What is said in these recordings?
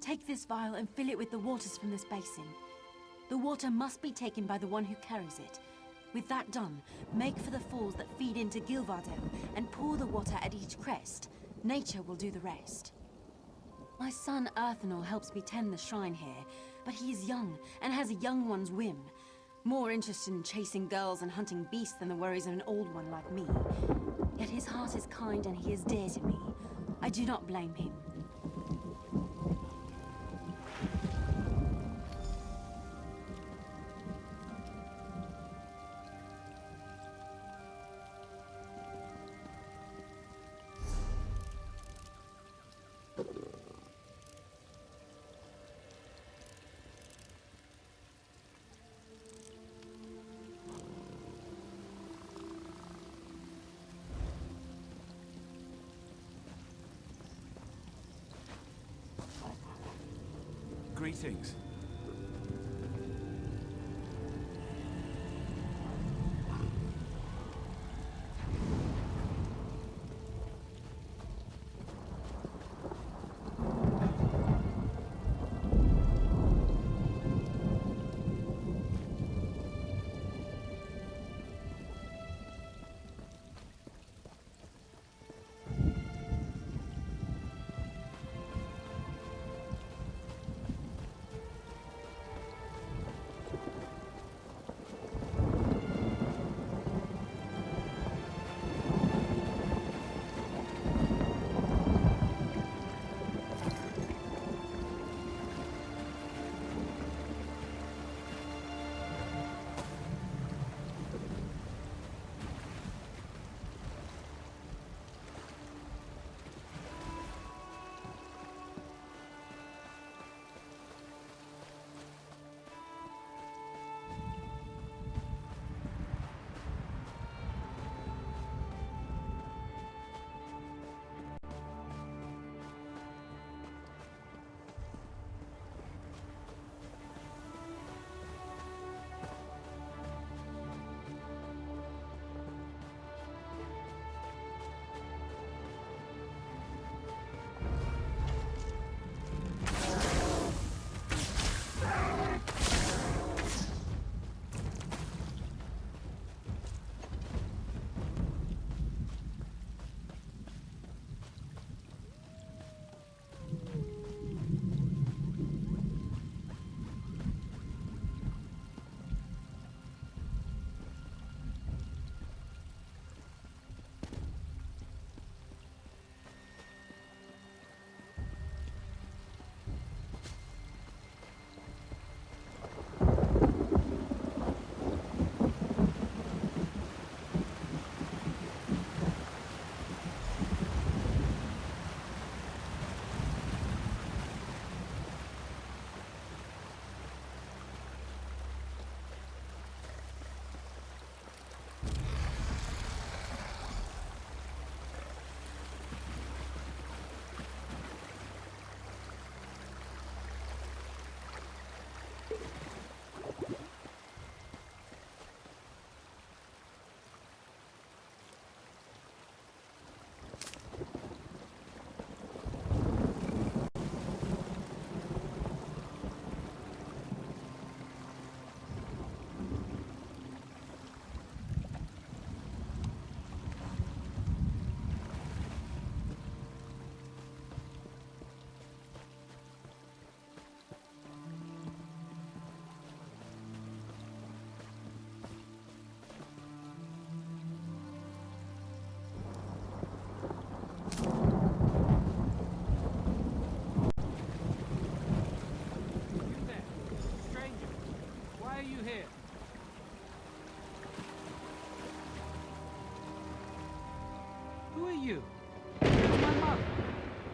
Take this vial and fill it with the waters from this basin. The water must be taken by the one who carries it. With that done, make for the falls that feed into Gilvardale and pour the water at each crest. Nature will do the rest. My son Earthenor helps me tend the shrine here, but he is young and has a young one's whim. More interested in chasing girls and hunting beasts than the worries of an old one like me. Yet his heart is kind and he is dear to me. I do not blame him. Greetings. you? It's my mother.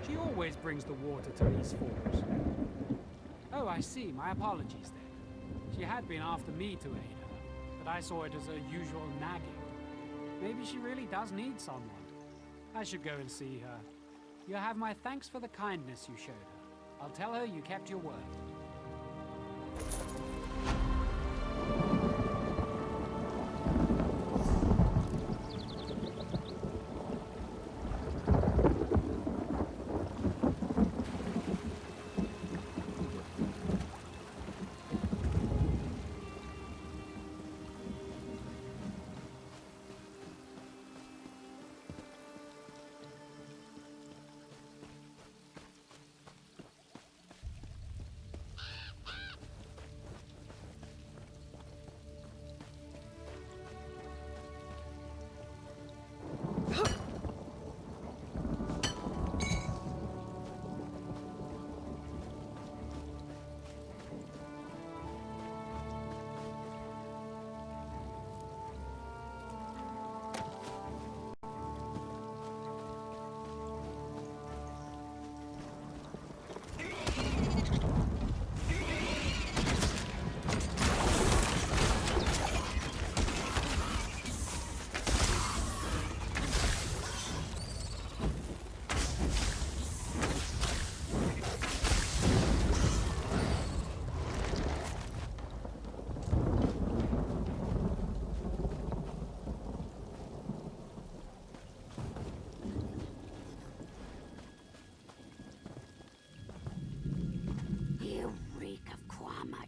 She always brings the water to these falls. Oh, I see. My apologies then. She had been after me to aid her, but I saw it as her usual nagging. Maybe she really does need someone. I should go and see her. You have my thanks for the kindness you showed her. I'll tell her you kept your word.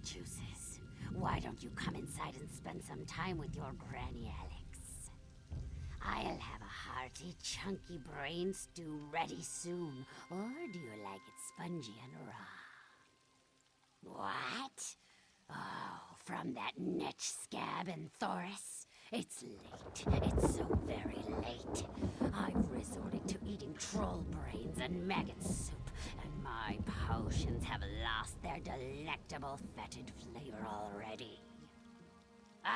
juices. Why don't you come inside and spend some time with your Granny Alex? I'll have a hearty, chunky brain stew ready soon. Or do you like it spongy and raw? What? Oh, from that netch scab in Thoris? It's late. It's so very late. I've resorted to eating troll brains and maggot soup, and my potions have lost their delectable fetid flavor already.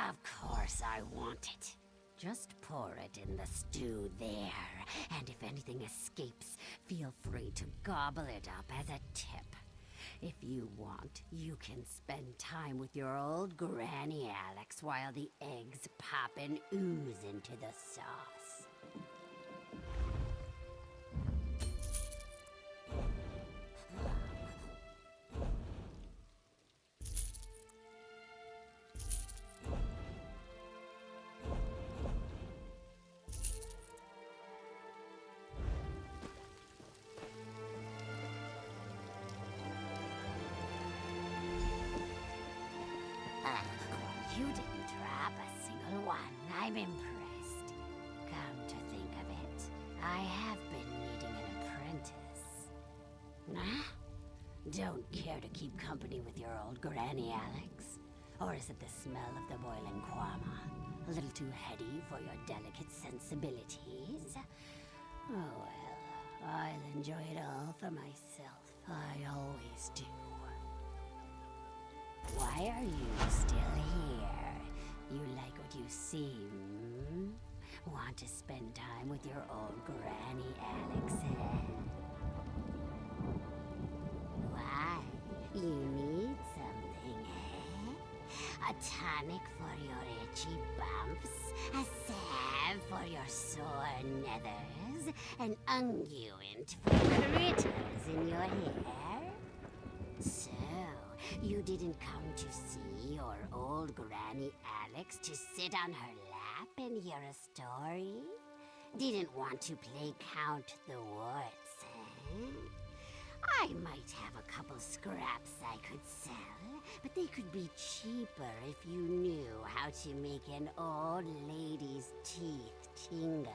Of course I want it. Just pour it in the stew there, and if anything escapes, feel free to gobble it up as a tip. If you want, you can spend time with your old Granny Alex while the eggs pop and ooze into the sauce. You didn't drop a single one. I'm impressed. Come to think of it, I have been needing an apprentice. Huh? Don't care to keep company with your old Granny Alex? Or is it the smell of the boiling kwama? A little too heady for your delicate sensibilities? Oh well, I'll enjoy it all for myself. I always do. Why are you still here? You like what you see, hmm? Want to spend time with your old Granny Alex, eh? Why? You need something, eh? A tonic for your itchy bumps, a salve for your sore nethers, an unguent for critters in your hair? So, you didn't come to see your old Granny Alex to sit on her lap and hear a story? Didn't want to play Count the Warts, eh? I might have a couple scraps I could sell, but they could be cheaper if you knew how to make an old lady's teeth tingle.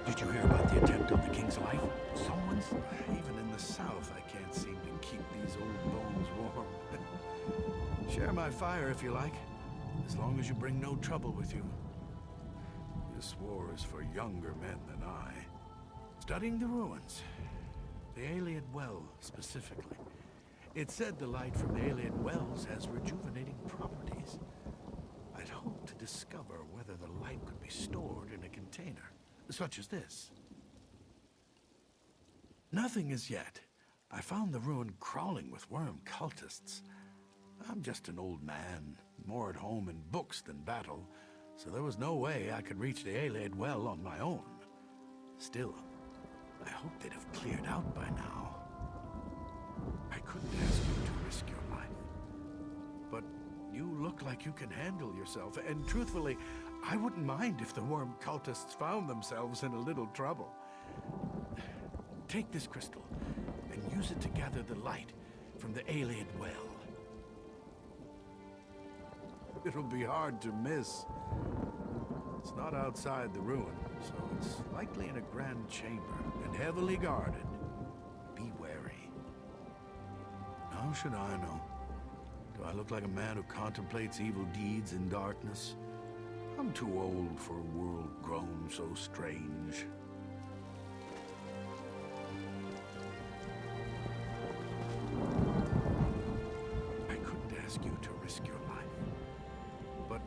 Did you hear about the attempt on the king's life? Someone's... Even in the south, I can't seem to keep these old bones warm. Share my fire if you like, as long as you bring no trouble with you. This war is for younger men than I. Studying the ruins. The Ayleid Well, specifically. It said the light from the Ayleid Wells has rejuvenating properties. I'd hoped to discover whether the light could be stored in a container, such as this. Nothing as yet. I found the ruin crawling with worm cultists. I'm just an old man, more at home in books than battle, so there was no way I could reach the Ayleid Well on my own. Still, I hoped they'd have cleared out by now. I couldn't ask you to risk your life, but you look like you can handle yourself, and truthfully, I wouldn't mind if the worm cultists found themselves in a little trouble. Take this crystal and use it to gather the light from the Ayleid Well. It'll be hard to miss. It's not outside the ruin, so it's likely in a grand chamber and heavily guarded. Be wary. How should I know? Do I look like a man who contemplates evil deeds in darkness? I'm too old for a world grown so strange. I couldn't ask you to risk your life, but...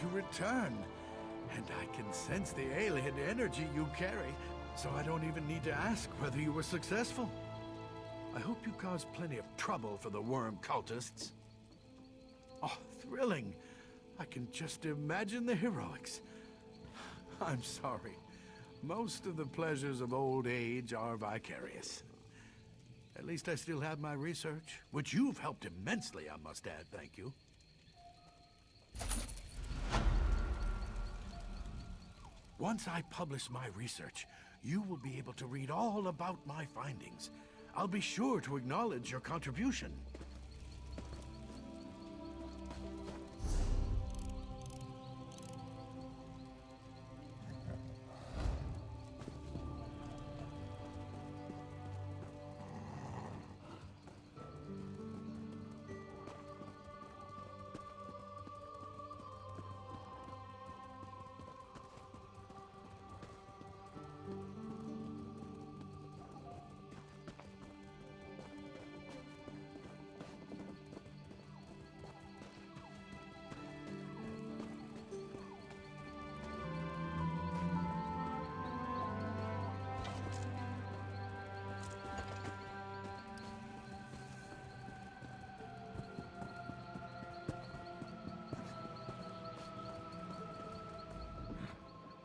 you returned. And I can sense the alien energy you carry, so I don't even need to ask whether you were successful. I hope you caused plenty of trouble for the worm cultists. Oh, thrilling. I can just imagine the heroics. I'm sorry. Most of the pleasures of old age are vicarious. At least I still have my research, which you've helped immensely, I must add, thank you. Once I publish my research, you will be able to read all about my findings. I'll be sure to acknowledge your contribution.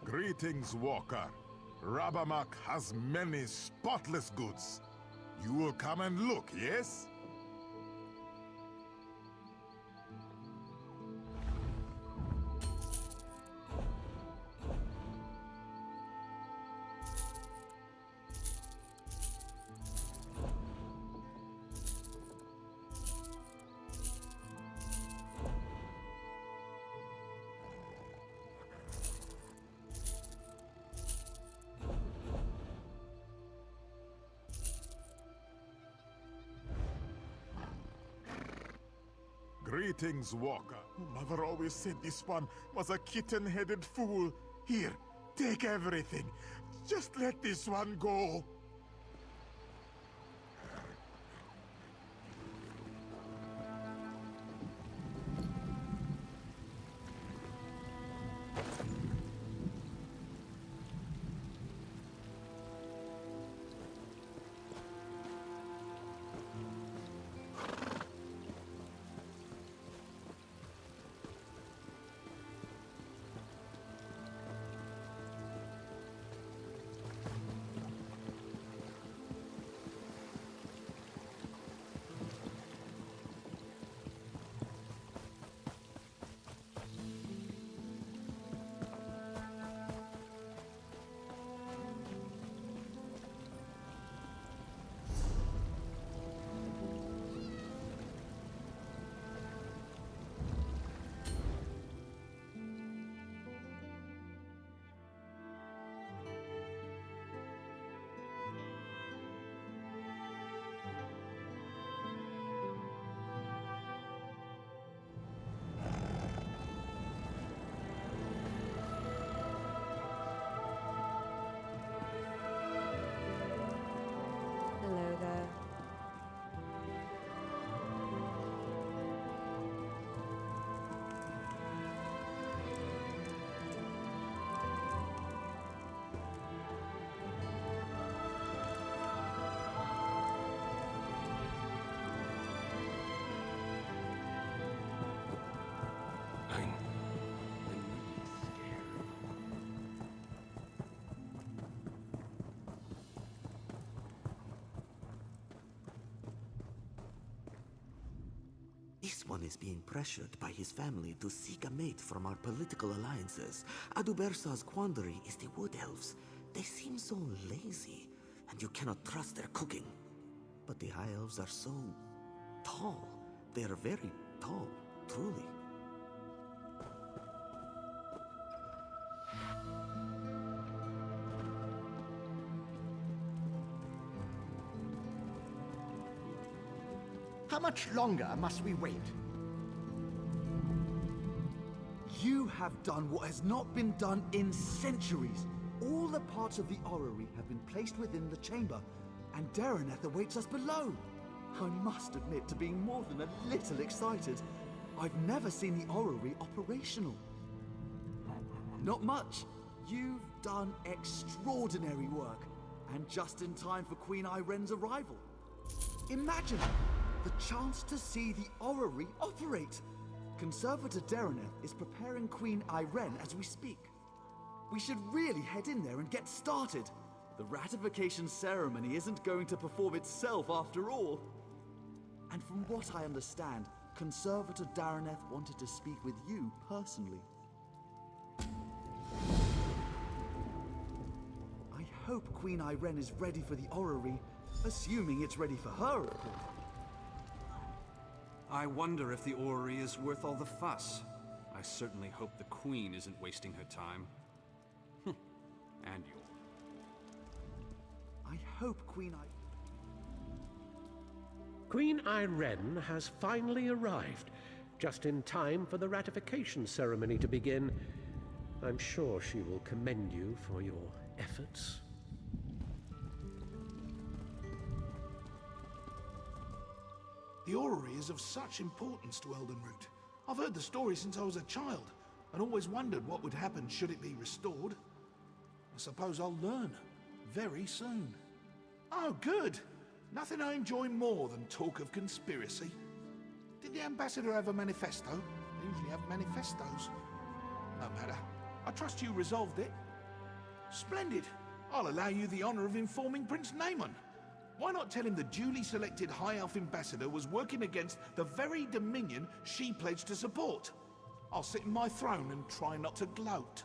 Greetings, Walker. Rabamak has many spotless goods. You will come and look, yes? Greetings, Walker. Mother always said this one was a kitten-headed fool. Here, take everything. Just let this one go. Hello there. I'm really scared. This one is being pressured by his family to seek a mate from our political alliances. Adubersa's quandary is the Wood Elves. They seem so lazy, and you cannot trust their cooking. But the High Elves are so tall. They are very tall, truly. How much longer must we wait? You have done what has not been done in centuries. All the parts of the orrery have been placed within the chamber, and Dareneth awaits us below. I must admit to being more than a little excited. I've never seen the orrery operational. Not much. You've done extraordinary work, and just in time for Queen Iren's arrival. Imagine the chance to see the orrery operate. Conservator Dereneth is preparing Queen Iren as we speak. We should really head in there and get started. The ratification ceremony isn't going to perform itself after all. And from what I understand, Conservator Dereneth wanted to speak with you personally. I hope Queen Iren is ready for the orrery, assuming it's ready for her, of course. I wonder if the orrery is worth all the fuss. I certainly hope the Queen isn't wasting her time. And yours. I hope Queen Iren has finally arrived, just in time for the ratification ceremony to begin. I'm sure she will commend you for your efforts. The orrery is of such importance to Eldenroot. I've heard the story since I was a child, and always wondered what would happen should it be restored. I suppose I'll learn very soon. Oh, good. Nothing I enjoy more than talk of conspiracy. Did the ambassador have a manifesto? They usually have manifestos. No matter. I trust you resolved it. Splendid. I'll allow you the honor of informing Prince Naemon. Why not tell him the duly selected High Elf ambassador was working against the very dominion she pledged to support? I'll sit in my throne and try not to gloat.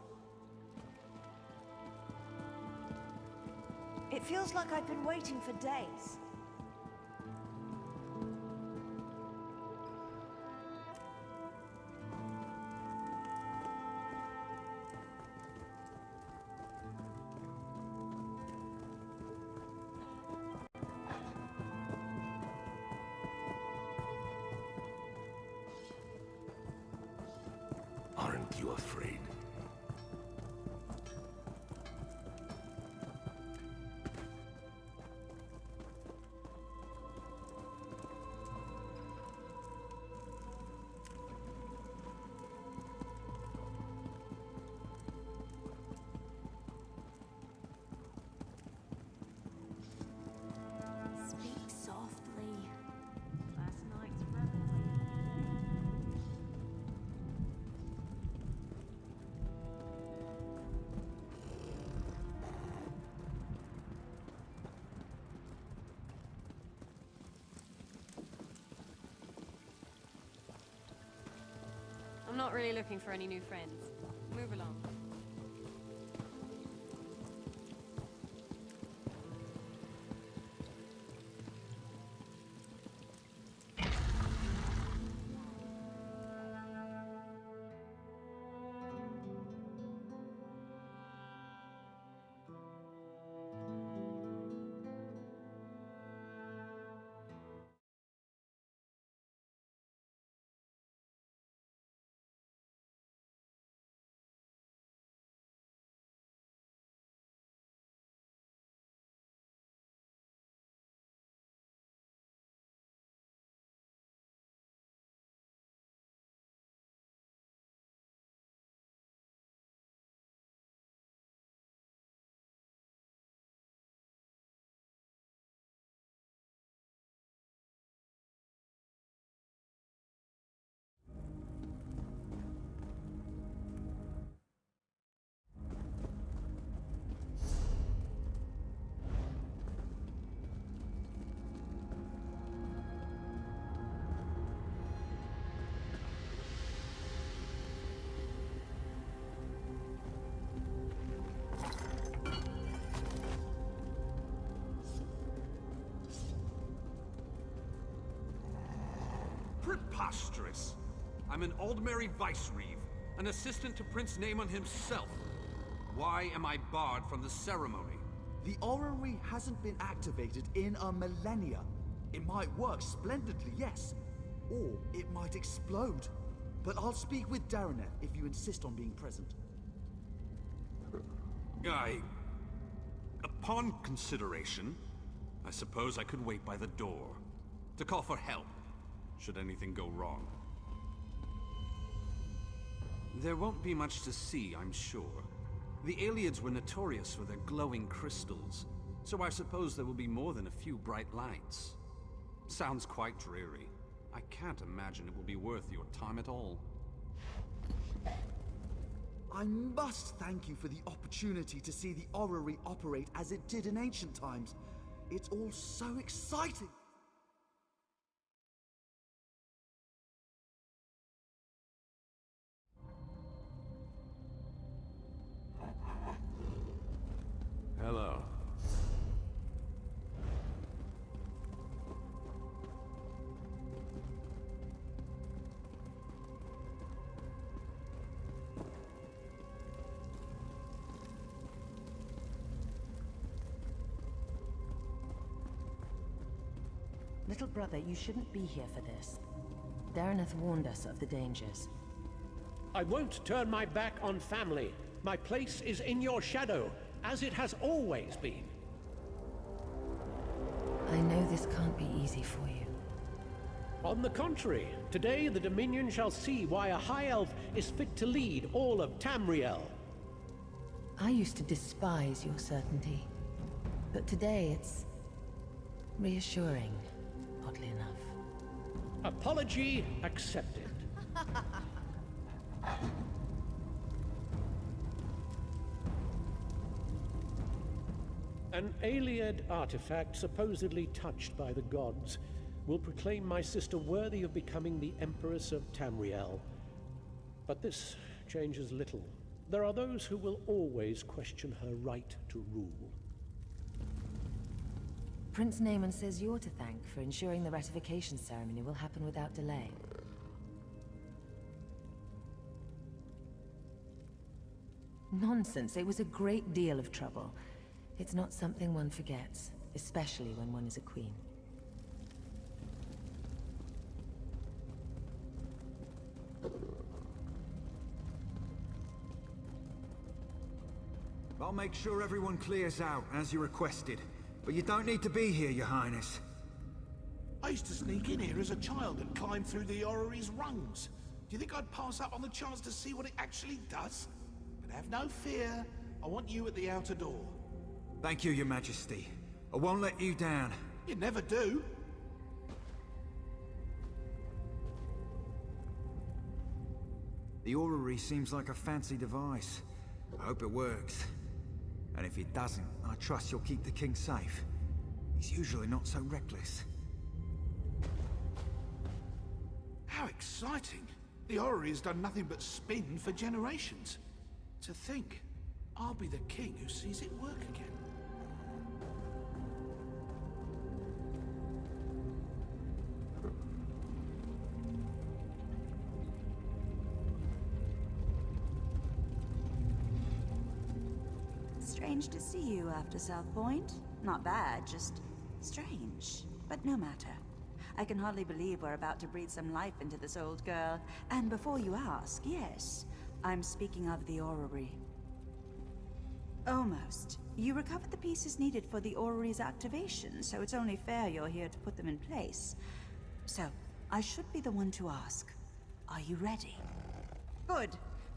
It feels like I've been waiting for days. Aren't you afraid? Speak softly. Last night's revelry. I'm not really looking for any new friends. Move along. Preposterous! I'm an Aldmeri Vice-Reeve, an assistant to Prince Naemon himself. Why am I barred from the ceremony? The orrery hasn't been activated in a millennia. It might work splendidly, yes. Or it might explode. But I'll speak with Dereneth if you insist on being present. Upon consideration, I suppose I could wait by the door to call for help, should anything go wrong. There won't be much to see, I'm sure. The Aelids were notorious for their glowing crystals, so I suppose there will be more than a few bright lights. Sounds quite dreary. I can't imagine it will be worth your time at all. I must thank you for the opportunity to see the orrery operate as it did in ancient times. It's all so exciting! Hello. Little brother, you shouldn't be here for this. Dareneth warned us of the dangers. I won't turn my back on family. My place is in your shadow, as it has always been. I know this can't be easy for you. On the contrary, today the Dominion shall see why a High Elf is fit to lead all of Tamriel. I used to despise your certainty, but today it's reassuring, oddly enough. Apology accepted. An Aeliad artifact supposedly touched by the gods will proclaim my sister worthy of becoming the Empress of Tamriel. But this changes little. There are those who will always question her right to rule. Prince Naaman says you're to thank for ensuring the ratification ceremony will happen without delay. Nonsense. It was a great deal of trouble. It's not something one forgets, especially when one is a queen. I'll make sure everyone clears out, as you requested. But you don't need to be here, Your Highness. I used to sneak in here as a child and climb through the orrery's rungs. Do you think I'd pass up on the chance to see what it actually does? But have no fear. I want you at the outer door. Thank you, Your Majesty. I won't let you down. You never do. The orrery seems like a fancy device. I hope it works. And if it doesn't, I trust you'll keep the king safe. He's usually not so reckless. How exciting! The orrery has done nothing but spin for generations. To think, I'll be the king who sees it work again. Strange to see you after South Point. Not bad, just strange. But no matter. I can hardly believe we're about to breathe some life into this old girl. And before you ask, yes, I'm speaking of the orrery. Almost. You recovered the pieces needed for the orrery's activation, so it's only fair you're here to put them in place. So, I should be the one to ask. Are you ready? Good.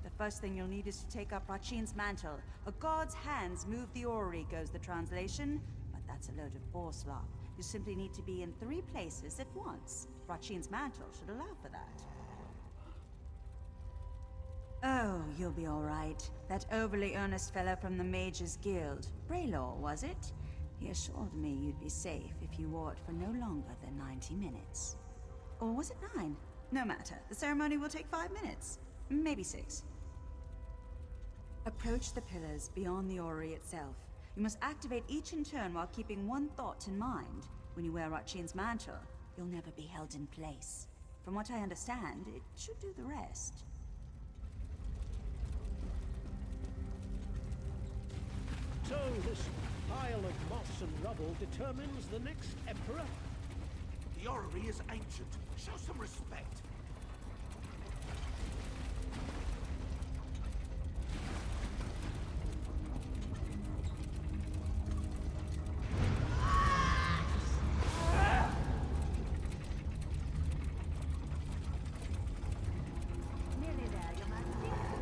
The first thing you'll need is to take up Rachin's mantle. A god's hands move the orrery, goes the translation. But that's a load of boar slop. You simply need to be in 3 places at once. Rachin's mantle should allow for that. Oh, you'll be all right. That overly earnest fellow from the Mages Guild. Braylor, was it? He assured me you'd be safe if you wore it for no longer than 90 minutes. Or was it 9? No matter. The ceremony will take 5 minutes. Maybe 6. Approach the pillars beyond the orrery itself. You must activate each in turn while keeping one thought in mind. When you wear Rachin's mantle, you'll never be held in place. From what I understand, it should do the rest. So this pile of moss and rubble determines the next emperor? The orrery is ancient. Show some respect. Nearly there, Your Majesty.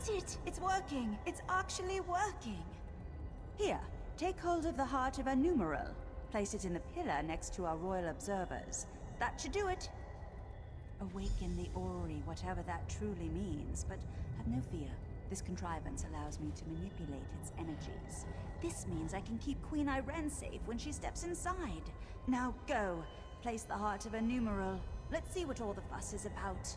That's it! It's working! It's actually working! Here, take hold of the heart of a numeral. Place it in the pillar next to our royal observers. That should do it. Awaken the orrery, whatever that truly means, but have no fear. This contrivance allows me to manipulate its energies. This means I can keep Queen Irene safe when she steps inside. Now go, place the heart of a numeral. Let's see what all the fuss is about.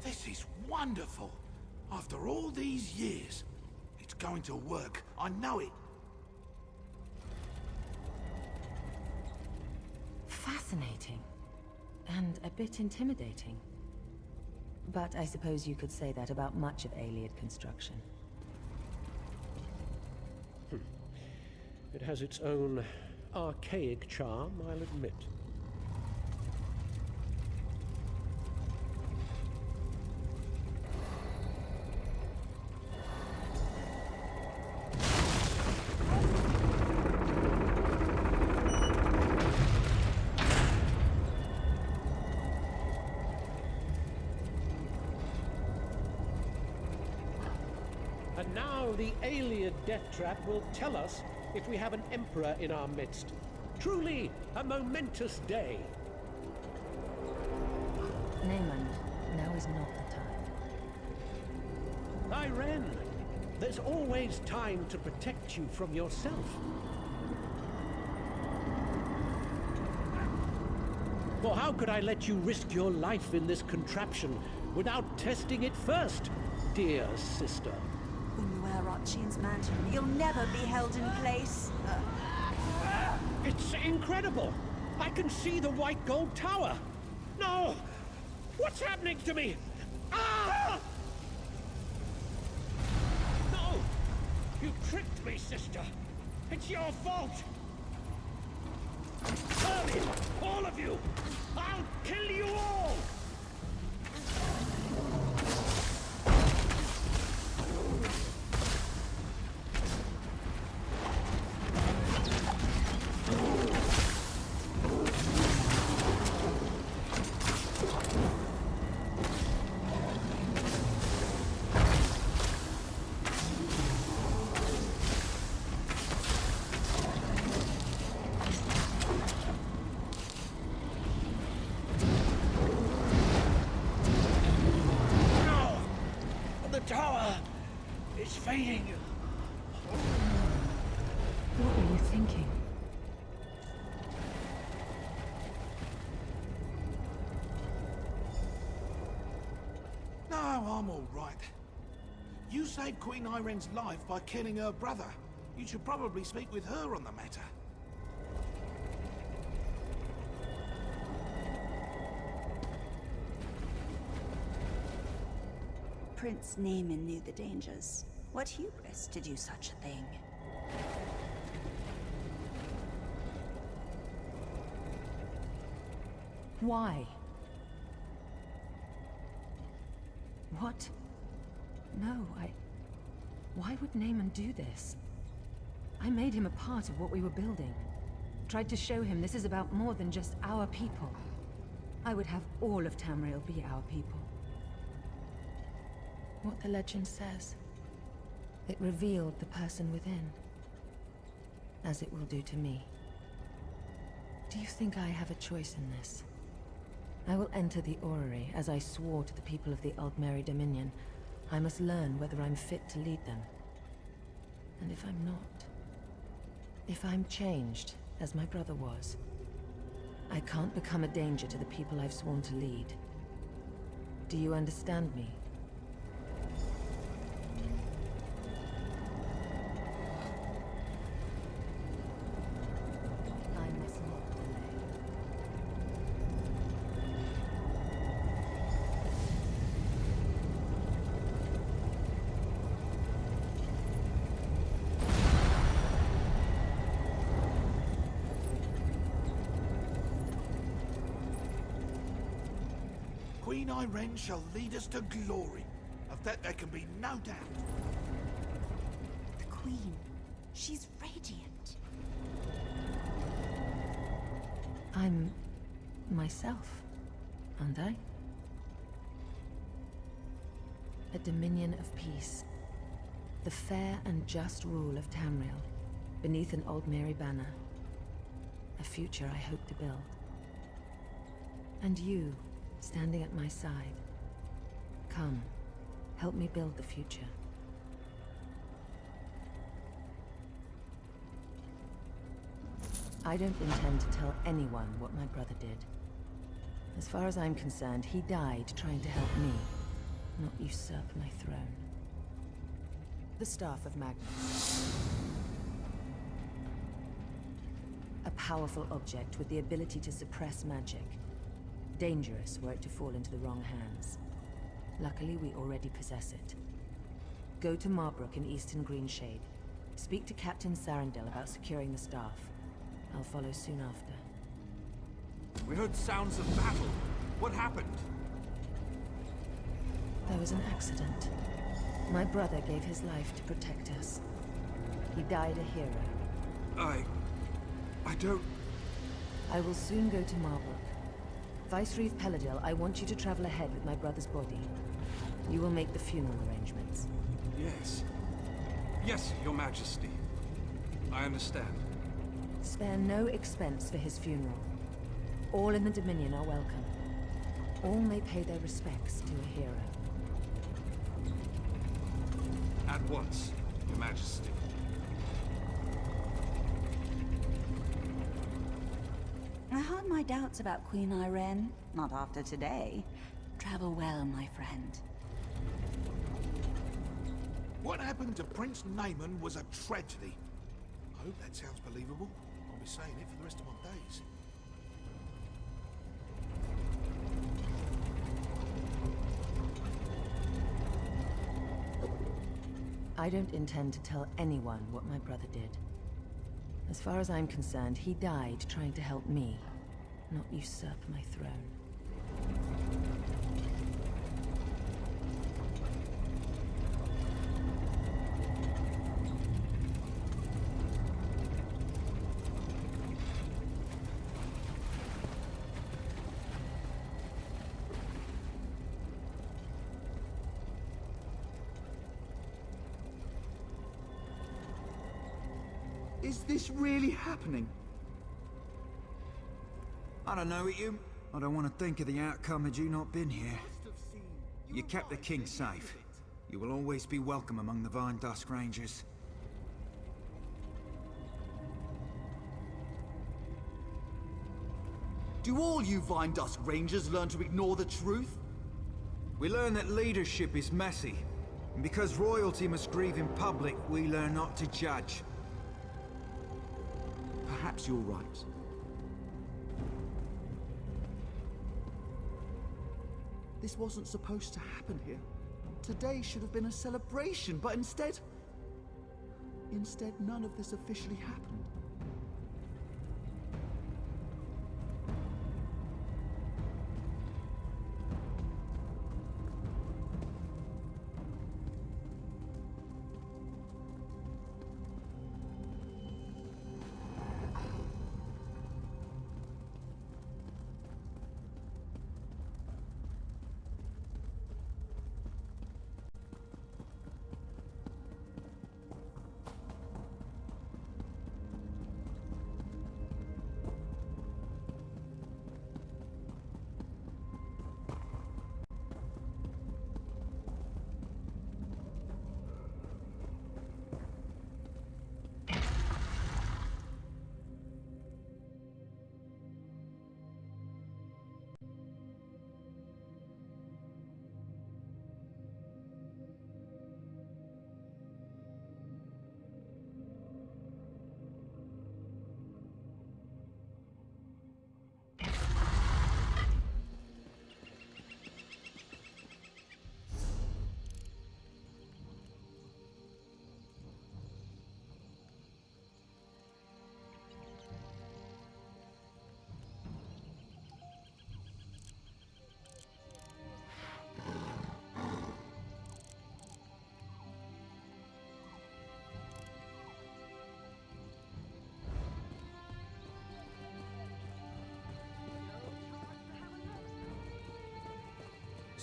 This is wonderful. After all these years, it's going to work. I know it. Fascinating. And a bit intimidating. But I suppose you could say that about much of Iliad construction. It has its own archaic charm, I'll admit. And now the Iliad death trap will tell us if we have an emperor in our midst. Truly a momentous day. Naaman, now is not the time. Irene, there's always time to protect you from yourself. For how could I let you risk your life in this contraption without testing it first, dear sister? When you wear Archine's mantle, you'll never be held in place. It's incredible! I can see the white gold tower! No! What's happening to me? Ah! No! You tricked me, sister! It's your fault! Hurry! All of you! I'll kill you all! Tower is fading. What were you thinking? No, I'm all right. You saved Queen Irene's life by killing her brother. You should probably speak with her on the matter. Prince Naaman knew the dangers. What hubris to do such a thing? Why? What? No, Why would Naaman do this? I made him a part of what we were building. Tried to show him this is about more than just our people. I would have all of Tamriel be our people. What the legend says. It revealed the person within. As it will do to me. Do you think I have a choice in this? I will enter the orrery, as I swore to the people of the Aldmeri Dominion. I must learn whether I'm fit to lead them. And if I'm not... if I'm changed, as my brother was... I can't become a danger to the people I've sworn to lead. Do you understand me? Queen Irene shall lead us to glory. Of that there can be no doubt. The Queen. She's radiant. I'm myself, aren't I? A dominion of peace. The fair and just rule of Tamriel, beneath an Old Mary banner. A future I hope to build. And you, standing at my side. Come, help me build the future. I don't intend to tell anyone what my brother did. As far as I'm concerned, he died trying to help me, not usurp my throne. The Staff of Magnus. A powerful object with the ability to suppress magic. Dangerous were it to fall into the wrong hands. Luckily, we already possess it. Go to Marbrook in Eastern Greenshade. Speak to Captain Sarandel about securing the staff. I'll follow soon after. We heard sounds of battle. What happened? There was an accident. My brother gave his life to protect us. He died a hero. I don't... I will soon go to Marbrook. Vicereeve Peladil, I want you to travel ahead with my brother's body. You will make the funeral arrangements. Yes. Yes, Your Majesty. I understand. Spare no expense for his funeral. All in the Dominion are welcome. All may pay their respects to a hero. At once, Your Majesty. I had my doubts about Queen Irene. Not after today. Travel well, my friend. What happened to Prince Naaman was a tragedy. I hope that sounds believable. I'll be saying it for the rest of my days. I don't intend to tell anyone what my brother did. As far as I'm concerned, he died trying to help me, not usurp my throne. Is this really happening? I don't know, you. I don't want to think of the outcome had you not been here. You kept the king safe. You will always be welcome among the Vine Dusk Rangers. Do all you Vine Dusk Rangers learn to ignore the truth? We learn that leadership is messy. And because royalty must grieve in public, we learn not to judge. Perhaps you're right. This wasn't supposed to happen here. Today should have been a celebration, but instead... Instead, none of this officially happened.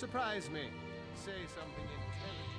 Surprise me. Say something intelligent.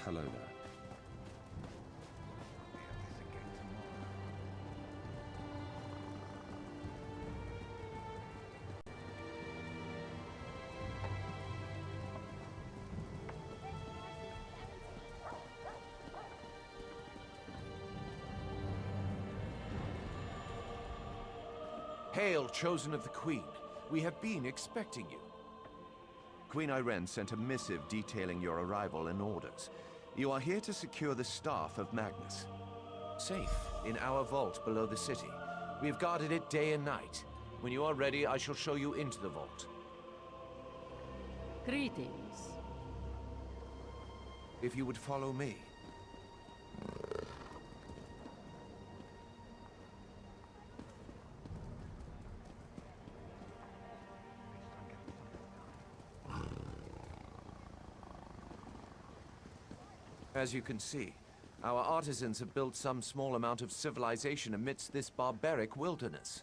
Hello there. Hail, chosen of the Queen. We have been expecting you. Queen Irene sent a missive detailing your arrival and orders. You are here to secure the staff of Magnus. Safe in our vault below the city. We have guarded it day and night. When you are ready, I shall show you into the vault. Greetings. If you would follow me. As you can see, our artisans have built some small amount of civilization amidst this barbaric wilderness.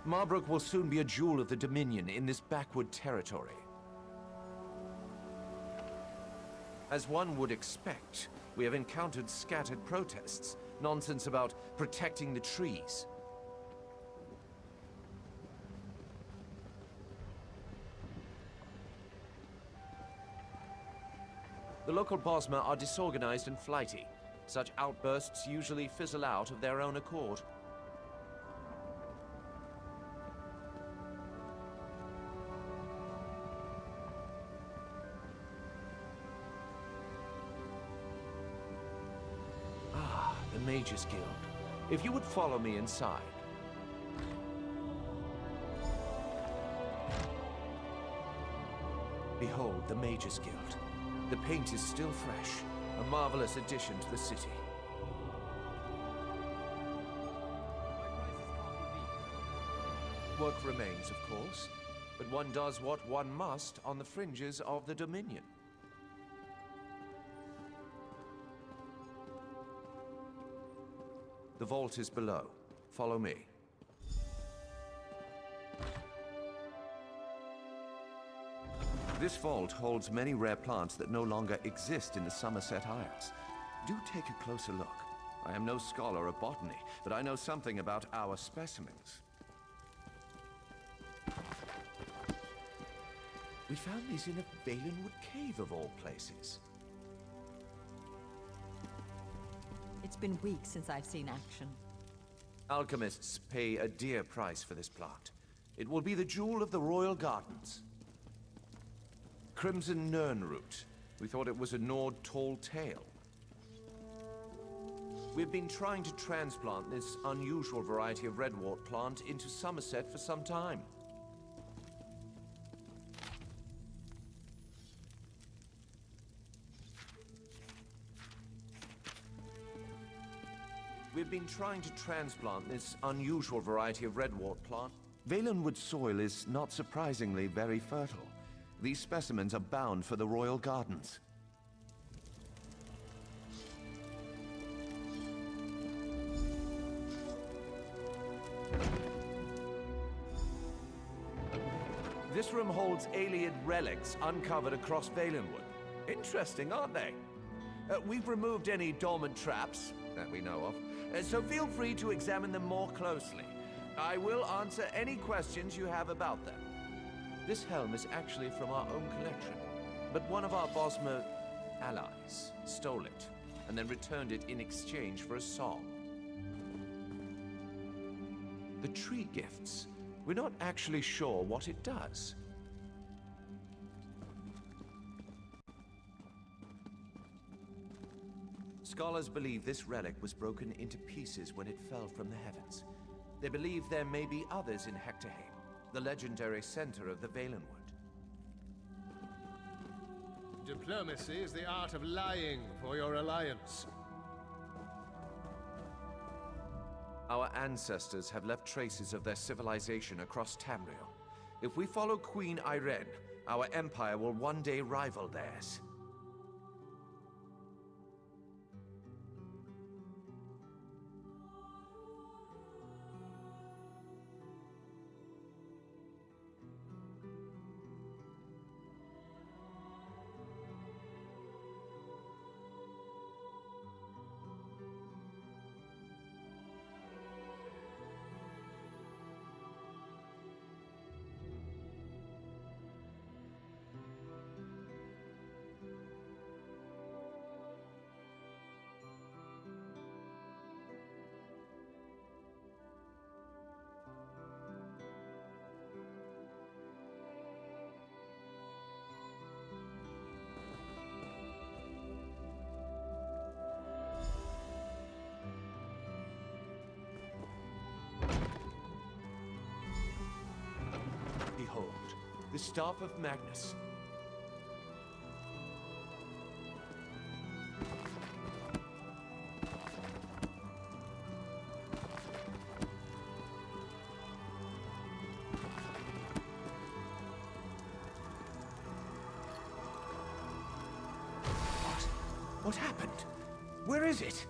Marbrook will soon be a jewel of the Dominion in this backwood territory. As one would expect, we have encountered scattered protests, nonsense about protecting the trees. The local Bosmer are disorganized and flighty. Such outbursts usually fizzle out of their own accord. Ah, the Mages Guild. If you would follow me inside. Behold the Mages Guild. The paint is still fresh, a marvelous addition to the city. Work remains, of course, but one does what one must on the fringes of the Dominion. The vault is below. Follow me. This vault holds many rare plants that no longer exist in the Somerset Isles. Do take a closer look. I am no scholar of botany, but I know something about our specimens. We found these in a Valenwood cave of all places. It's been weeks since I've seen action. Alchemists pay a dear price for this plant. It will be the jewel of the royal gardens. Crimson Nernroot. We thought it was a Nord tall tale. We've been trying to transplant this unusual variety of redwort plant into Somerset for some time. We've been trying to transplant this unusual variety of redwort plant. Valenwood soil is not surprisingly very fertile. These specimens are bound for the royal gardens. This room holds Ayleid relics uncovered across Valenwood. Interesting, aren't they? We've removed any dormant traps that we know of, so feel free to examine them more closely. I will answer any questions you have about them. This helm is actually from our own collection, but one of our Bosmer allies stole it and then returned it in exchange for a song. The tree gifts. We're not actually sure what it does. Scholars believe this relic was broken into pieces when it fell from the heavens. They believe there may be others in Hectorheim, the legendary center of the Valenwood. Diplomacy is the art of lying for your alliance. Our ancestors have left traces of their civilization across Tamriel. If we follow Queen Irene, our empire will one day rival theirs. Behold, the Staff of Magnus. What happened? Where is it?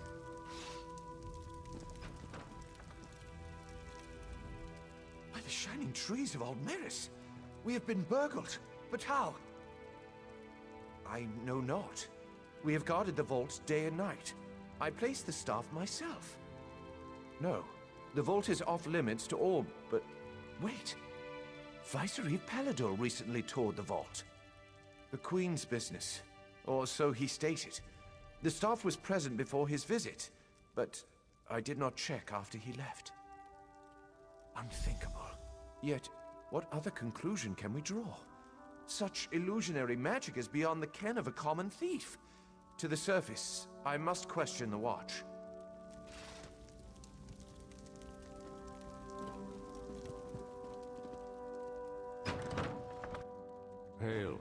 By the shining trees of Old Meris, we have been burgled. But how? I know not. We have guarded the vault day and night. I placed the staff myself. No, the vault is off limits to all, but wait. Viceroy Pelador recently toured the vault. The Queen's business, or so he stated. The staff was present before his visit, but I did not check after he left. Unthinkable. Yet, what other conclusion can we draw? Such illusionary magic is beyond the ken of a common thief. To the surface, I must question the watch. Hail.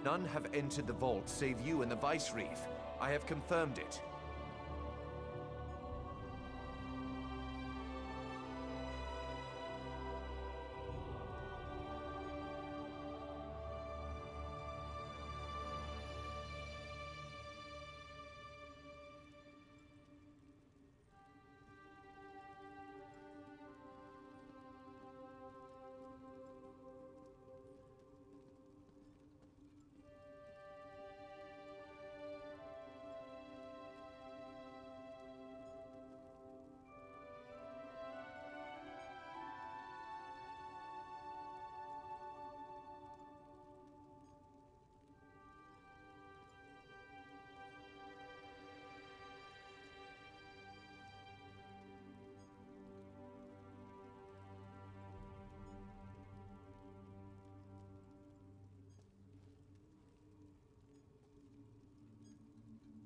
None have entered the vault save you and the Vice-Reeve. I have confirmed it.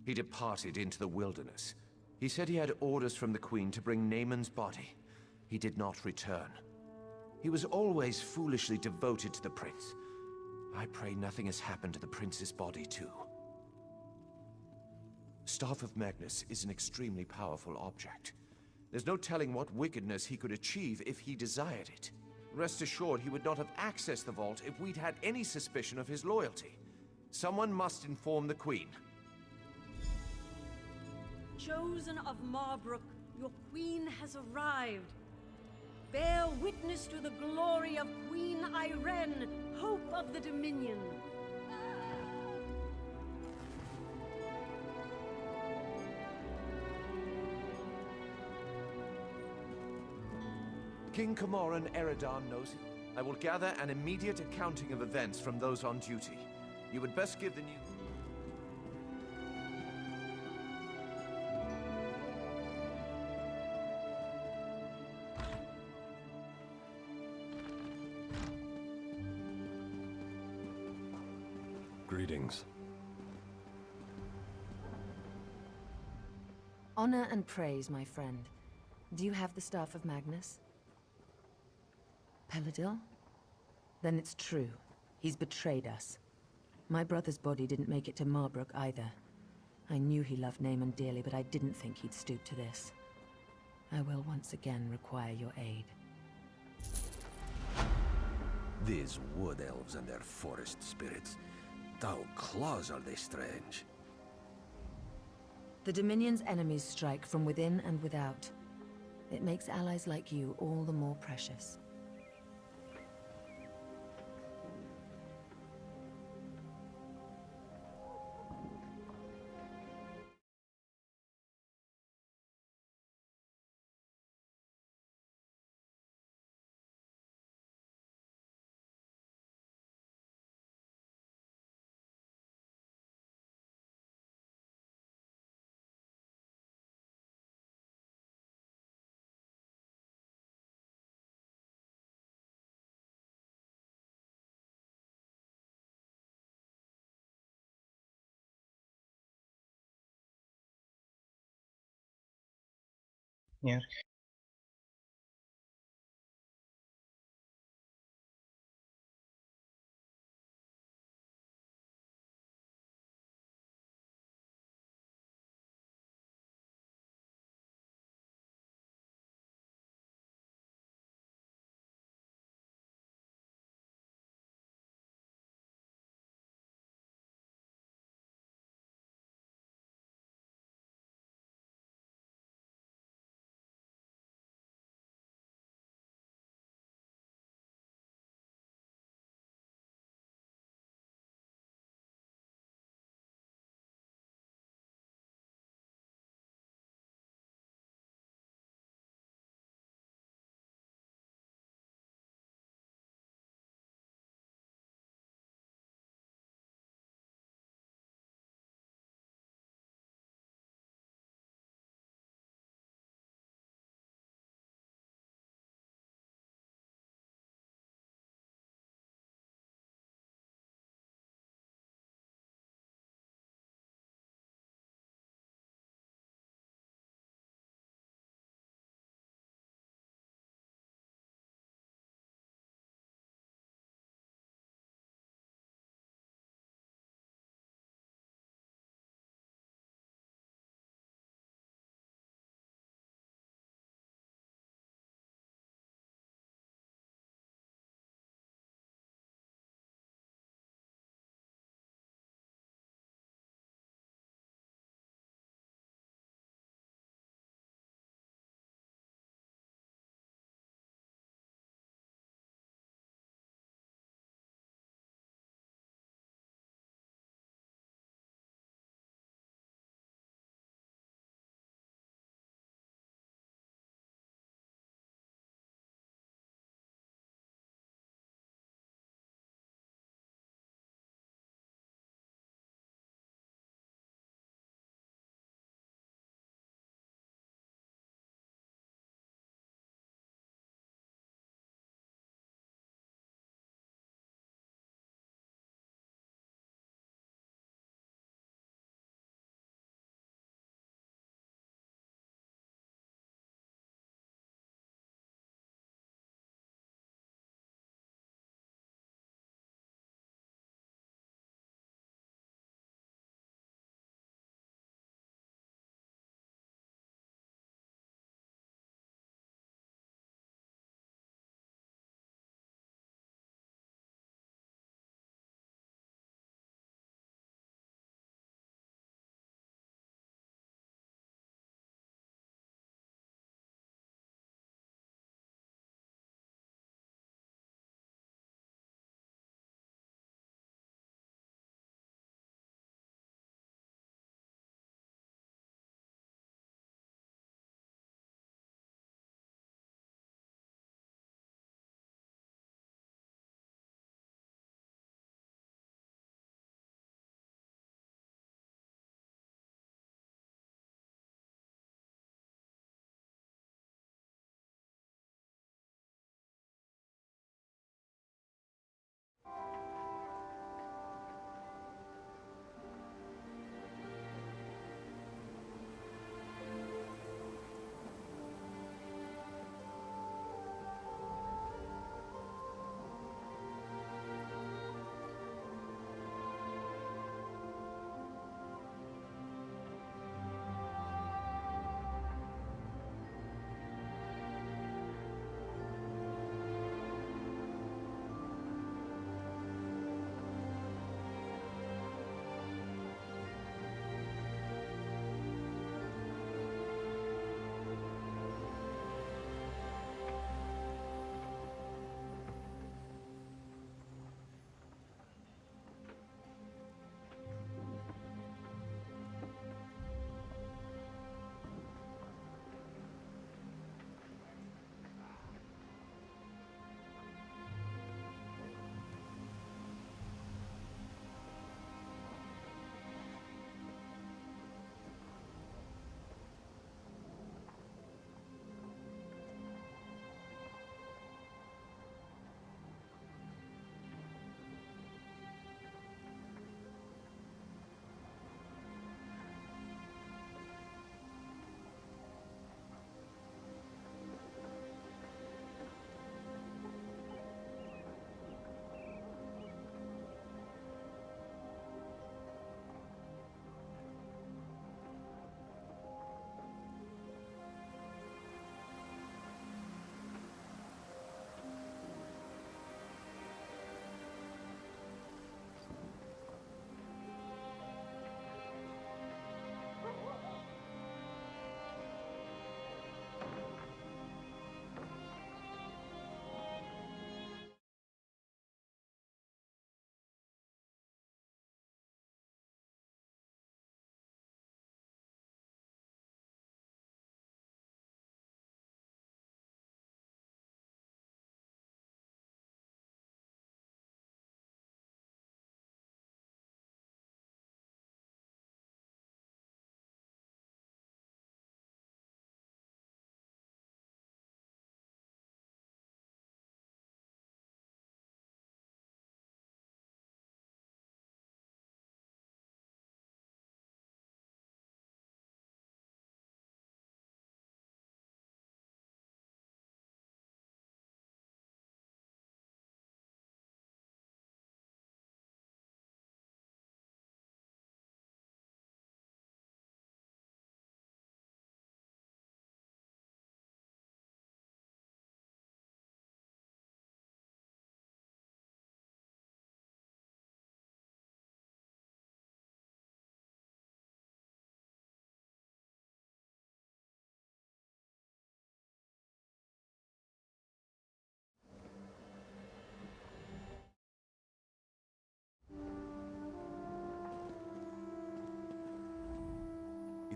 He departed into the wilderness. He said he had orders from the Queen to bring Naaman's body. He did not return. He was always foolishly devoted to the prince. I pray nothing has happened to the prince's body, too. Staff of Magnus is an extremely powerful object. There's no telling what wickedness he could achieve if he desired it. Rest assured he would not have accessed the vault if we'd had any suspicion of his loyalty. Someone must inform the Queen. Chosen of Marbrook, your queen has arrived. Bear witness to the glory of Queen Irene, hope of the Dominion. King Camoran Eridan knows it. I will gather an immediate accounting of events from those on duty. You would best give the news. Greetings. Honor and praise, my friend. Do you have the Staff of Magnus? Peladil? Then it's true. He's betrayed us. My brother's body didn't make it to Marbrook either. I knew he loved Naaman dearly, but I didn't think he'd stoop to this. I will once again require your aid. These wood elves and their forest spirits. Thou claws are they strange. The Dominion's enemies strike from within and without. It makes allies like you all the more precious. Yeah.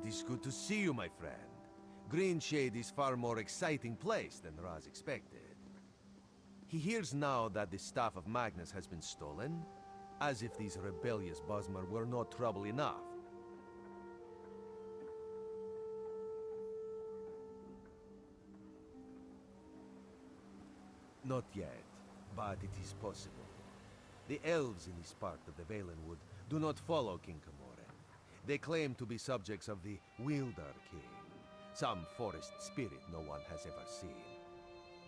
It is good to see you, my friend. Greenshade is far more exciting place than Raz expected. He hears now that the Staff of Magnus has been stolen, as if these rebellious Bosmer were not trouble enough. Not yet, but it is possible. The elves in this part of the Valenwood do not follow King Camoran. They claim to be subjects of the Wildar King, some forest spirit no one has ever seen.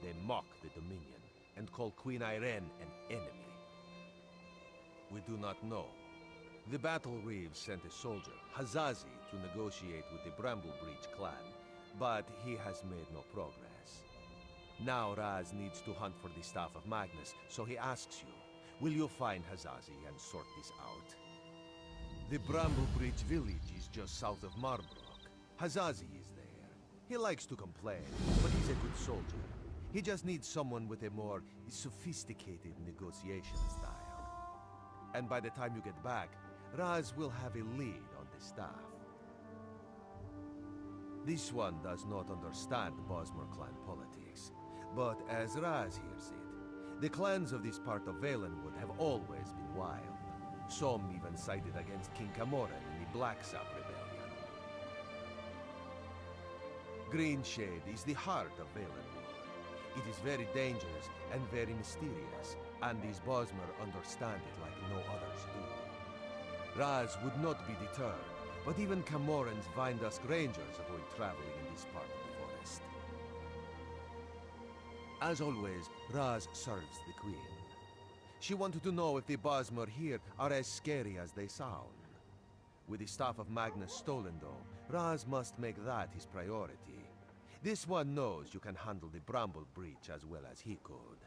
They mock the Dominion and call Queen Irene an enemy. We do not know. The Battle Reeves sent a soldier, Hazazi, to negotiate with the Bramblebreach clan, but he has made no progress. Now Raz needs to hunt for the Staff of Magnus, so he asks you, will you find Hazazi and sort this out? The Bramblebreach village is just south of Marbrook. Hazazi is there. He likes to complain, but he's a good soldier. He just needs someone with a more sophisticated negotiation style. And by the time you get back, Raz will have a lead on the staff. This one does not understand Bosmer clan politics, but as Raz hears it, the clans of this part of Valenwood have always been wild. Some even sided against King Camoran in the Blacksap Rebellion. Greenshade is the heart of Valenwood. It is very dangerous and very mysterious, and these Bosmer understand it like no others do. Raz would not be deterred, but even Camoran's Vindusk Rangers avoid traveling in this part of the forest. As always, Raz serves the Queen. She wanted to know if the Bosmer here are as scary as they sound. With the Staff of Magnus stolen, though, Raz must make that his priority. This one knows you can handle the Bramble Breach as well as he could.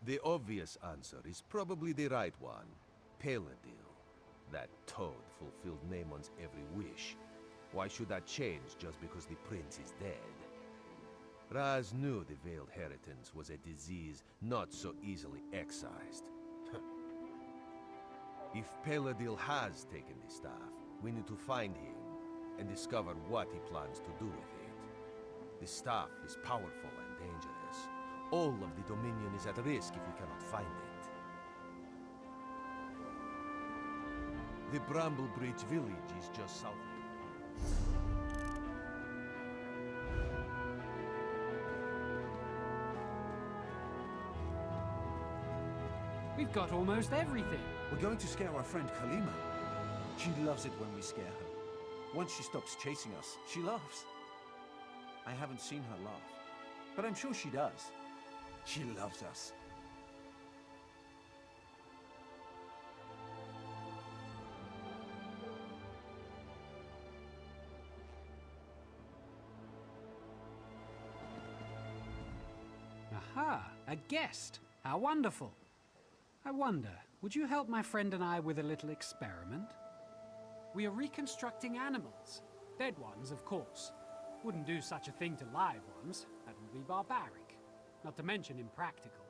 The obvious answer is probably the right one. Paladil. That toad fulfilled Naamon's every wish. Why should that change just because the prince is dead? Raz knew the Veiled Heritance was a disease not so easily excised. If Paladil has taken the staff, we need to find him and discover what he plans to do with it. The staff is powerful and dangerous. All of the Dominion is at risk if we cannot find it. The Bramblebreach village is just south. We've got almost everything. We're going to scare our friend Kalima. She loves it when we scare her. Once she stops chasing us, she laughs. I haven't seen her laugh, but I'm sure she does. She loves us. Aha, a guest. How wonderful. I wonder, would you help my friend and I with a little experiment? We are reconstructing animals. Dead ones, of course. Wouldn't do such a thing to live ones. That would be barbaric. Not to mention impractical.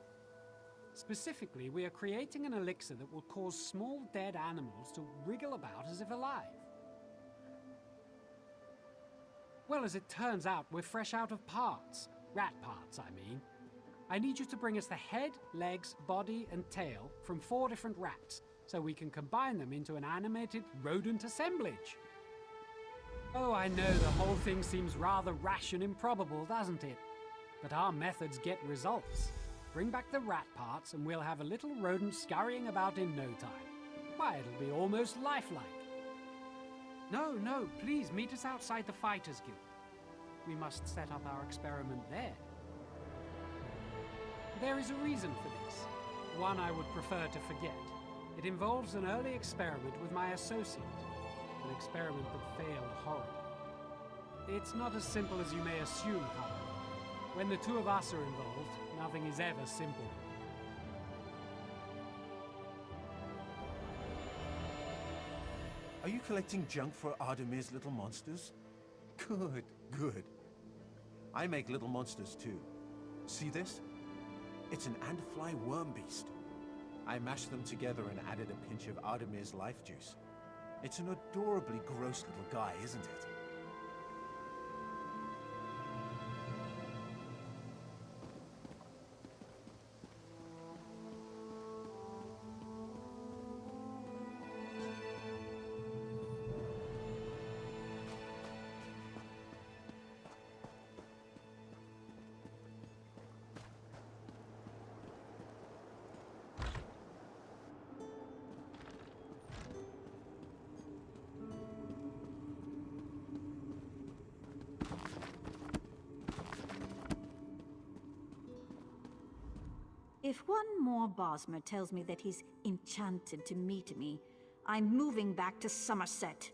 Specifically, we are creating an elixir that will cause small dead animals to wriggle about as if alive. Well, as it turns out, we're fresh out of parts. Rat parts, I mean. I need you to bring us the head, legs, body, and tail from 4 different rats, so we can combine them into an animated rodent assemblage. Oh, I know the whole thing seems rather rash and improbable, doesn't it? But our methods get results. Bring back the rat parts and we'll have a little rodent scurrying about in no time. Why, it'll be almost lifelike. No, please meet us outside the Fighters Guild. We must set up our experiment there. There is a reason for this. One I would prefer to forget. It involves an early experiment with my associate. An experiment that failed horribly. It's not as simple as you may assume, however. When the two of us are involved, nothing is ever simple. Are you collecting junk for Ardemir's little monsters? Good, good. I make little monsters too. See this? It's an ant-fly worm beast. I mashed them together and added a pinch of Ardemir's life juice. It's an adorably gross little guy, isn't it? If one more Bosmer tells me that he's enchanted to meet me, I'm moving back to Somerset.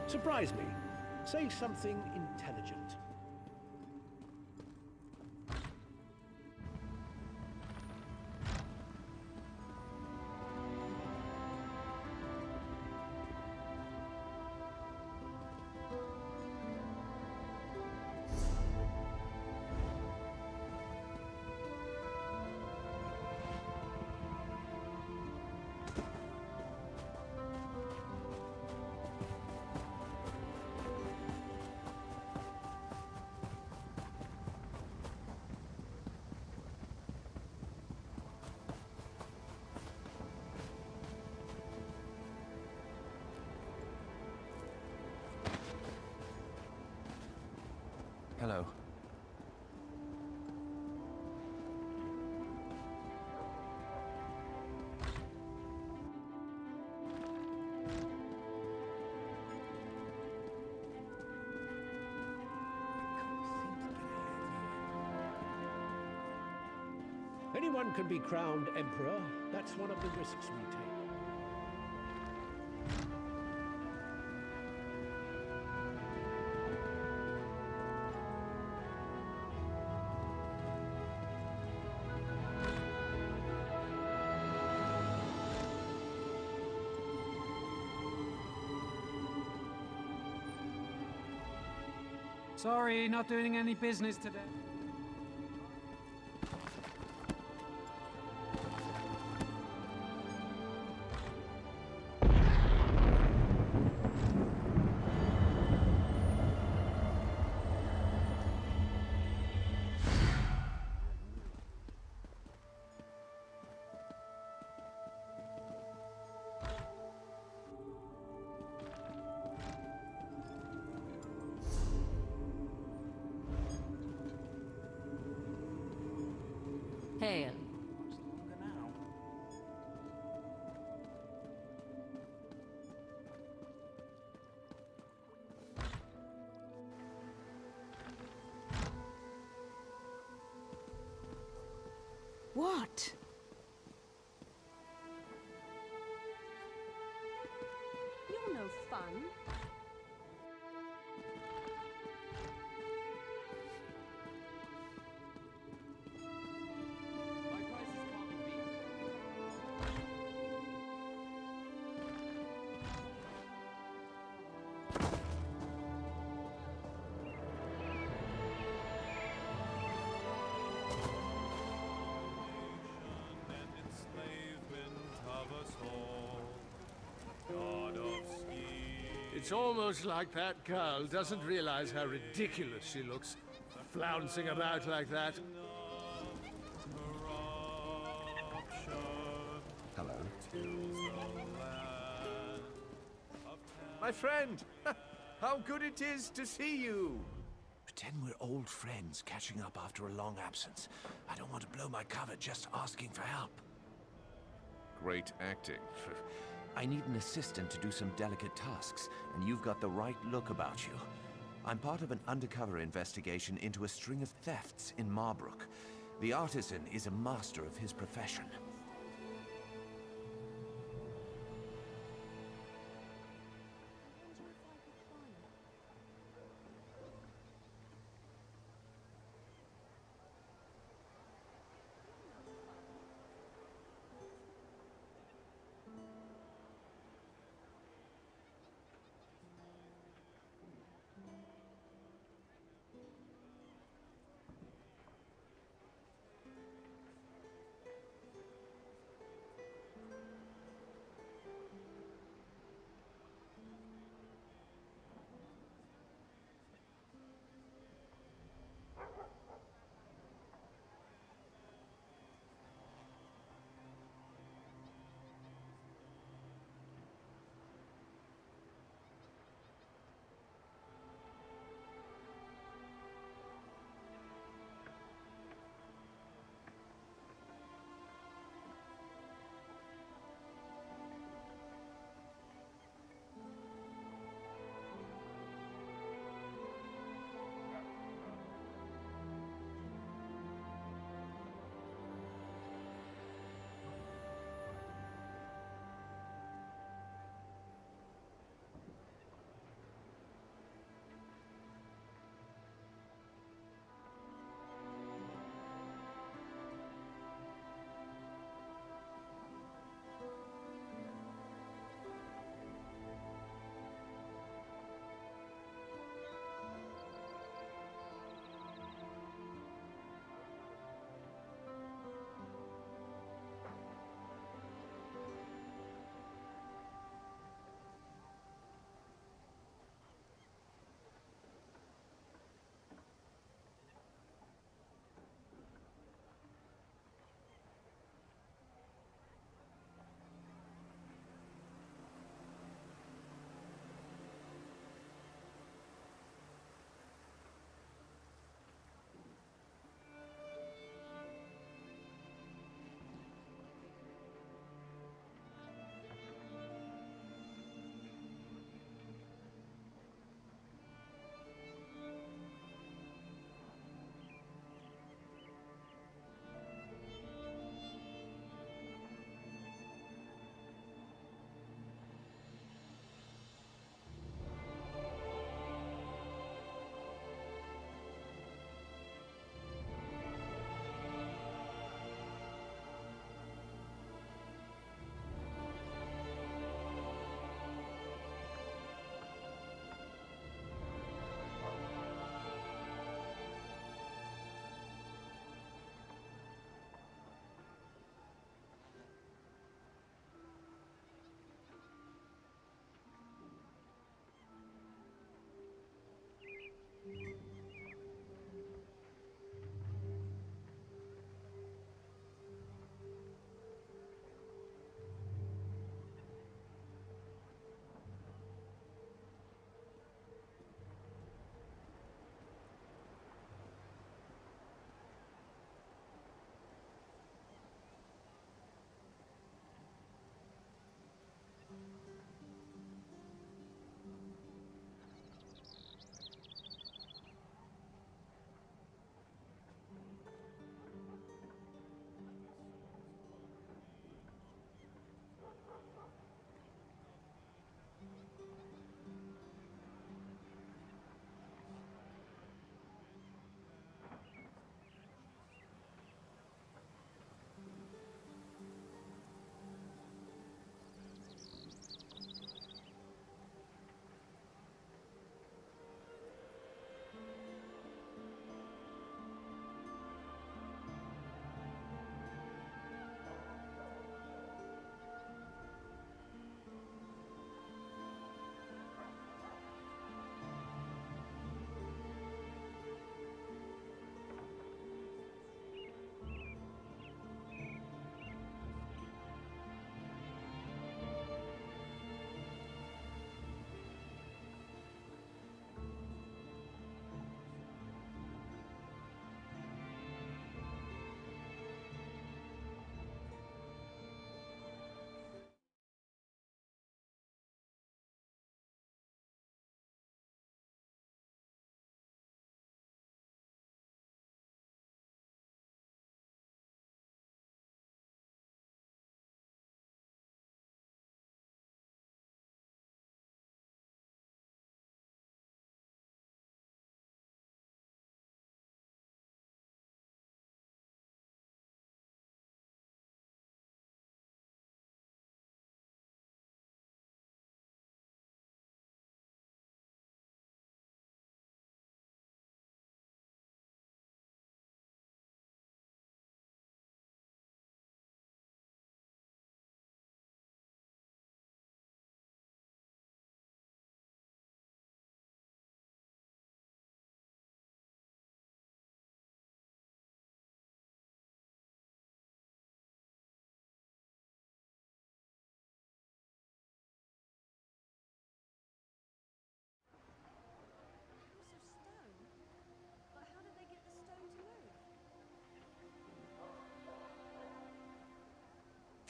Surprise me. Say something intelligent. Hello. Anyone can be crowned emperor. That's one of the risks we take. Sorry, not doing any business today. Hail. What? You're no fun. It's almost like that girl doesn't realize how ridiculous she looks, flouncing about like that. Hello. My friend! How good it is to see you! Pretend we're old friends catching up after a long absence. I don't want to blow my cover just asking for help. Great acting. I need an assistant to do some delicate tasks, and you've got the right look about you. I'm part of an undercover investigation into a string of thefts in Marbrook. The artisan is a master of his profession.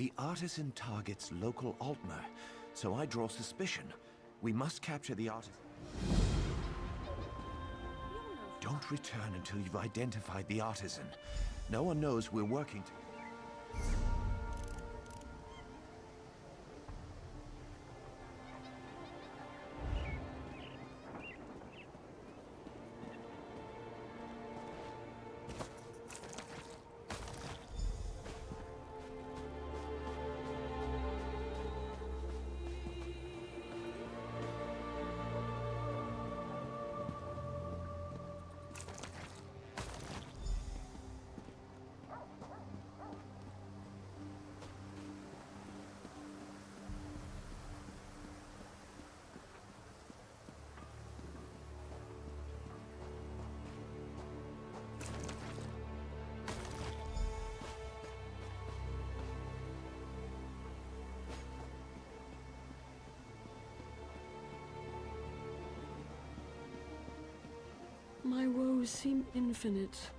The artisan targets local Altmer, so I draw suspicion. We must capture the artisan. Don't return until you've identified the artisan. No one knows we're working together. My woes seem infinite.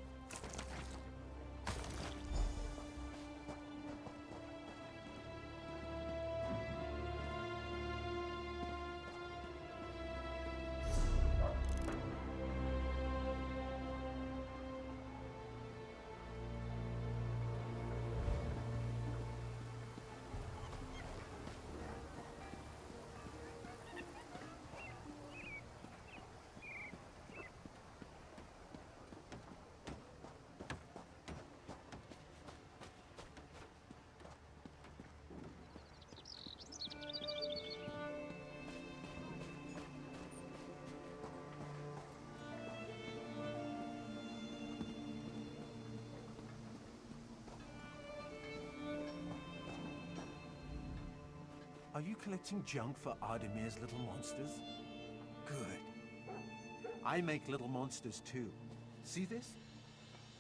Are you collecting junk for Ardemir's little monsters? Good. I make little monsters too. See this?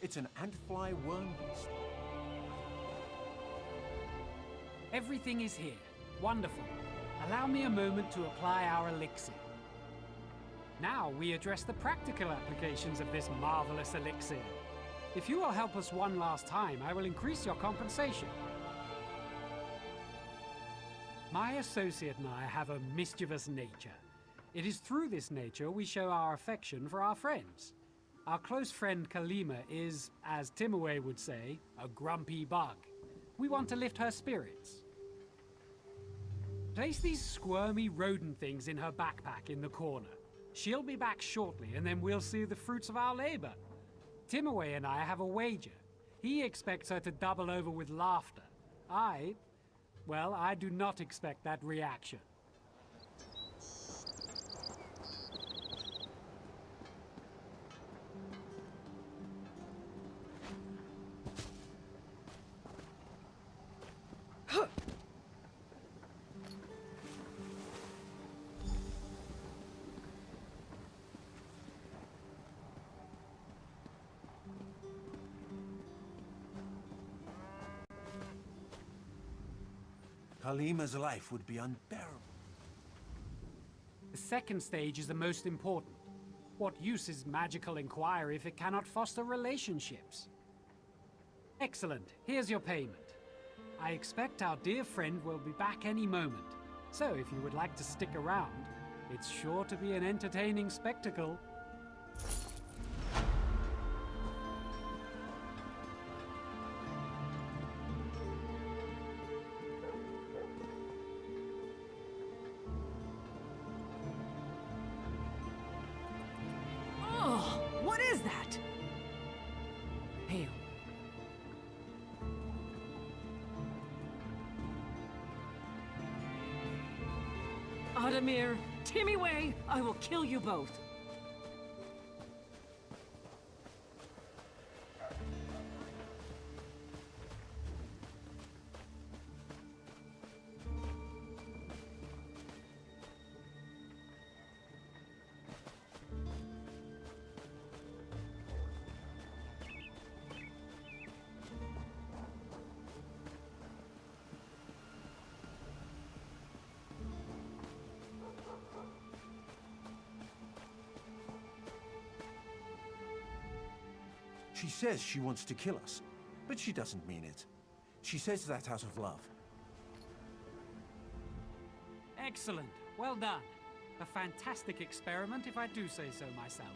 It's an antfly worm beast. Everything is here. Wonderful. Allow me a moment to apply our elixir. Now we address the practical applications of this marvelous elixir. If you will help us one last time, I will increase your compensation. My associate and I have a mischievous nature. It is through this nature we show our affection for our friends. Our close friend Kalima is, as Timaway would say, a grumpy bug. We want to lift her spirits. Place these squirmy rodent things in her backpack in the corner. She'll be back shortly, and then we'll see the fruits of our labor. Timaway and I have a wager. He expects her to double over with laughter. Well, I do not expect that reaction. Kalima's life would be unbearable. The second stage is the most important. What use is magical inquiry if it cannot foster relationships? Excellent. Here's your payment. I expect our dear friend will be back any moment. So if you would like to stick around, it's sure to be an entertaining spectacle. What is that? Hail. Adamir, Timmy-way, I will kill you both. She says she wants to kill us, but she doesn't mean it. She says that out of love. Excellent. Well done. A fantastic experiment, if I do say so myself.